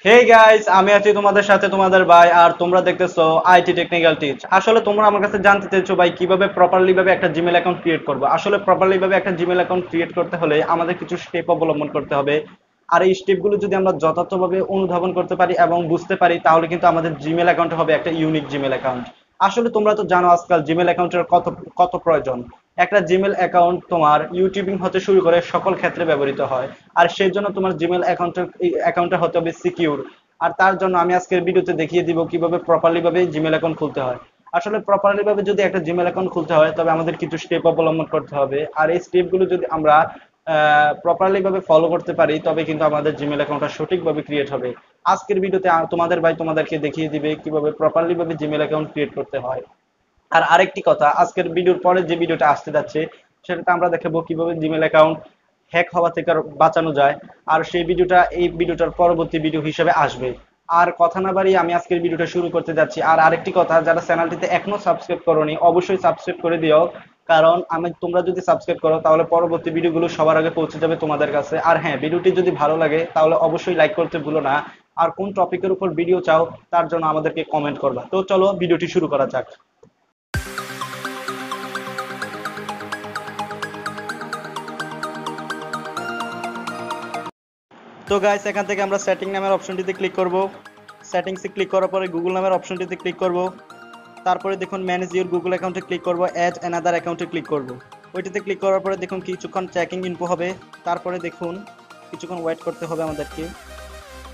Hey guys, আমি আছি তোমাদের সাথে, তোমাদের ভাই। আর তোমরা দেখতেছো আইটি টেকনিক্যাল টিচ। আসলে তোমরা আমার কাছে জানতে চাইছো ভাই, কিভাবে প্রপারলি ভাবে একটা জিমেল অ্যাকাউন্ট ক্রিয়েট করবো। আসলে প্রপারলি ভাবে একটা জিমেল অ্যাকাউন্ট ক্রিয়েট করতে হলে আমাদের কিছু স্টেপ অবলম্বন করতে হবে। আর এই স্টেপগুলো যদি আমরা যথাযথভাবে অনুধাবন করতে পারি এবং বুঝতে পারি, তাহলে কিন্তু আমাদের জিমেল অ্যাকাউন্ট হবে একটা ইউনিক জিমেল অ্যাকাউন্ট। আসলে তোমরা তো জানো আজকাল জিমেল অ্যাকাউন্টের কত কত প্রয়োজন। একটা জিমেল অ্যাকাউন্ট তোমার ইউটিউবিং হতে শুরু করে সকল ক্ষেত্রে ব্যবহৃত হয়। আর সেই জন্য তোমার জিমেল অ্যাকাউন্টটা হতে হবে সিকিউর। আর তার জন্য আমি আজকের ভিডিওতে দেখিয়ে দিব কিভাবে প্রপারলি ভাবে জিমেল অ্যাকাউন্ট খুলতে হয়। আসলে প্রপারলি ভাবে যদি একটা জিমেল অ্যাকাউন্ট খুলতে হয়, তবে আমাদের কিছু স্টেপ অবলম্বন করতে হবে। আর এই স্টেপগুলো যদি আমরা প্রপারলি ভাবে ফলো করতে পারি, তবে কিন্তু আমাদের জিমেল অ্যাকাউন্টটা সঠিকভাবে ক্রিয়েট হবে। আজকের ভিডিওতে তোমাদের ভাই তোমাদেরকে দেখিয়ে দিবে কিভাবে প্রপারলি ভাবে জিমেল অ্যাকাউন্ট ক্রিয়েট করতে হয়। আর আরেকটি কথা, আজকের ভিডিওর পরে যে ভিডিওটা আসতে যাচ্ছে, সেটাতে আমরা দেখাবো কিভাবে জিমেল অ্যাকাউন্ট হ্যাক হওয়া থেকে আর বাঁচানো যায়। আর সেই ভিডিওটা এই ভিডিওটার পরবর্তী ভিডিও হিসেবে আসবে। আর কথা না বাড়িয়ে আমি আজকের ভিডিওটা শুরু করতে যাচ্ছি। আর আরেকটি কথা, যারা চ্যানেলটিতে এখনো সাবস্ক্রাইব করোনি, অবশ্যই সাবস্ক্রাইব করে দিও। কারণ তোমরা যদি সাবস্ক্রাইব করো, তাহলে পরবর্তী ভিডিওগুলো সবার আগে পৌঁছে যাবে তোমাদের কাছে। আর হ্যাঁ, ভিডিওটি যদি ভালো লাগে তাহলে অবশ্যই লাইক করতে ভুলো না। আর কোন টপিকের উপর ভিডিও চাও, তার জন্য আমাদেরকে কমেন্ট করবা। তো চলো ভিডিওটি শুরু করা যাক। তো গাইস, এখান থেকে আমরা সেটিং নামের অপশনটিতে ক্লিক করব। সেটিংসে ক্লিক করার পরে গুগল নামের অপশনটিতে ক্লিক করব। তারপরে দেখুন ম্যানেজ ইউর গুগল অ্যাকাউন্টে ক্লিক করব, অ্যাড অ্যানাদার অ্যাকাউন্টে ক্লিক করব। ওইটাতে ক্লিক করার পরে দেখুন কিছুক্ষণ চেকিং ইনফো হবে। তারপরে দেখুন কিছুক্ষণ ওয়েট করতে হবে আমাদেরকে।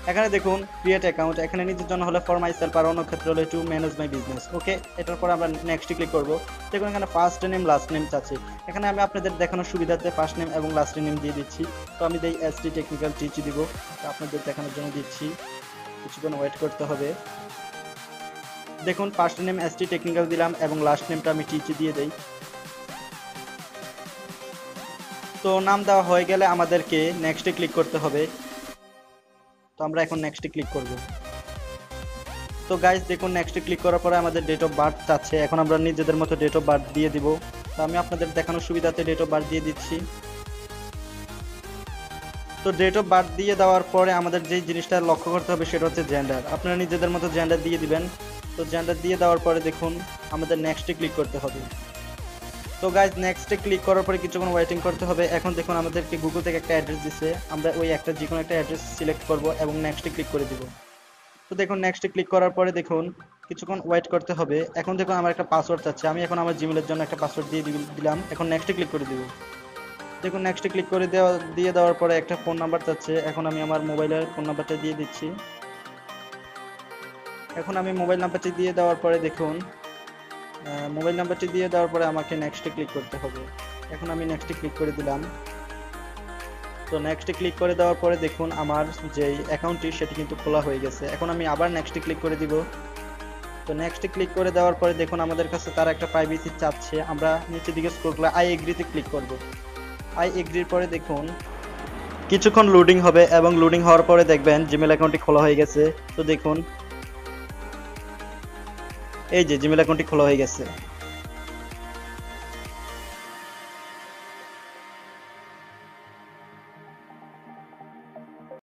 এখানে দেখুন ক্রিয়েট অ্যাকাউন্ট, এখানে নিজের জন্য হলে ফর মাই সেলফ, আর অন্য ক্ষেত্রে হলে টু ম্যানেজ মাই বিজনেস। ওকে, এটার পর আমরা নেক্সটে ক্লিক করব। দেখুন এখানে ফার্স্ট নেম লাস্ট নেম চাচ্ছে। এখানে আমি আপনাদের দেখানোর সুবিধার্থে ফার্স্ট নেম এবং লাস্ট নেম দিয়ে দিচ্ছি। তো আমি দেই এসটি টেকনিক্যাল টিচ দিব, তো আপনাদের দেখানোর জন্য দিচ্ছি। কিছুক্ষণ ওয়েট করতে হবে। দেখুন ফার্স্ট নেম এসটি টেকনিক্যাল দিলাম এবং লাস্ট নেমটা আমি টিচ দিয়ে দেই। তো নাম দেওয়া হয়ে গেলে আমাদেরকে নেক্সটে ক্লিক করতে হবে। তো আমরা এখন নেক্সটে ক্লিক করব। তো গাইস দেখুন নেক্সটে ক্লিক করার পরে আমাদের ডেট অফ বার্থ চাচ্ছে। এখন আমরা নিজেদের মতো ডেট অফ বার্থ দিয়ে দিব। তো আমি আপনাদের দেখানোর সুবিধাতে ডেট অফ বার্থ দিয়ে দিচ্ছি। তো ডেট অফ বার্থ দিয়ে দেওয়ার পরে আমাদের যে জিনিসটা লক্ষ্য করতে হবে সেটা হচ্ছে জেন্ডার। আপনারা নিজেদের মতো জেন্ডার দিয়ে দিবেন। তো জেন্ডার দিয়ে দেওয়ার পরে দেখুন আমাদের নেক্সটে ক্লিক করতে হবে। তো গাইজ নেক্সটে ক্লিক করার পরে কিছুক্ষণ ওয়েটিং করতে হবে। এখন দেখুন আমাদেরকে গুগল থেকে একটা অ্যাড্রেস দিচ্ছে, আমরা ওই একটা যে কোনো একটা অ্যাড্রেস সিলেক্ট করব এবং নেক্সটে ক্লিক করে দিব। তো দেখুন নেক্সটে ক্লিক করার পরে দেখুন কিছুক্ষণ ওয়েট করতে হবে। এখন দেখুন আমার একটা পাসওয়ার্ড চাচ্ছে, আমি এখন আমার জিমেলের জন্য একটা পাসওয়ার্ড দিয়ে দিলাম। এখন নেক্সটে ক্লিক করে দিব। দেখুন নেক্সটে ক্লিক করে দিয়ে দেওয়ার পরে একটা ফোন নাম্বার চাচ্ছে, এখন আমি আমার মোবাইলের ফোন নাম্বারটা দিয়ে দিচ্ছি। এখন আমি মোবাইল নাম্বারটি দিয়ে দেওয়ার পরে দেখুন মোবাইল নাম্বারটি দিয়ে দেওয়ার পরে আমাকে নেক্সটে ক্লিক করতে হবে। এখন আমি নেক্সটে ক্লিক করে দিলাম। তো নেক্সটে ক্লিক করে দেওয়ার পরে দেখুন আমার যে অ্যাকাউন্টটি সেটি কিন্তু খোলা হয়ে গেছে। এখন আমি আবার নেক্সটে ক্লিক করে দিব। তো নেক্সটে ক্লিক করে দেওয়ার পরে দেখুন আমাদের কাছে তারা একটা প্রাইভেসি চাচ্ছে, আমরা নিচের দিকে স্ক্রল করে আই এগ্রিতে ক্লিক করব। আই এগ্রির পরে দেখুন কিছুক্ষণ লোডিং হবে এবং লোডিং হওয়ার পরে দেখবেন জিমেল অ্যাকাউন্টটি খোলা হয়ে গেছে। তো দেখুন এই যে জিমেল অ্যাকাউন্টটি খোলা হয়ে গেছে।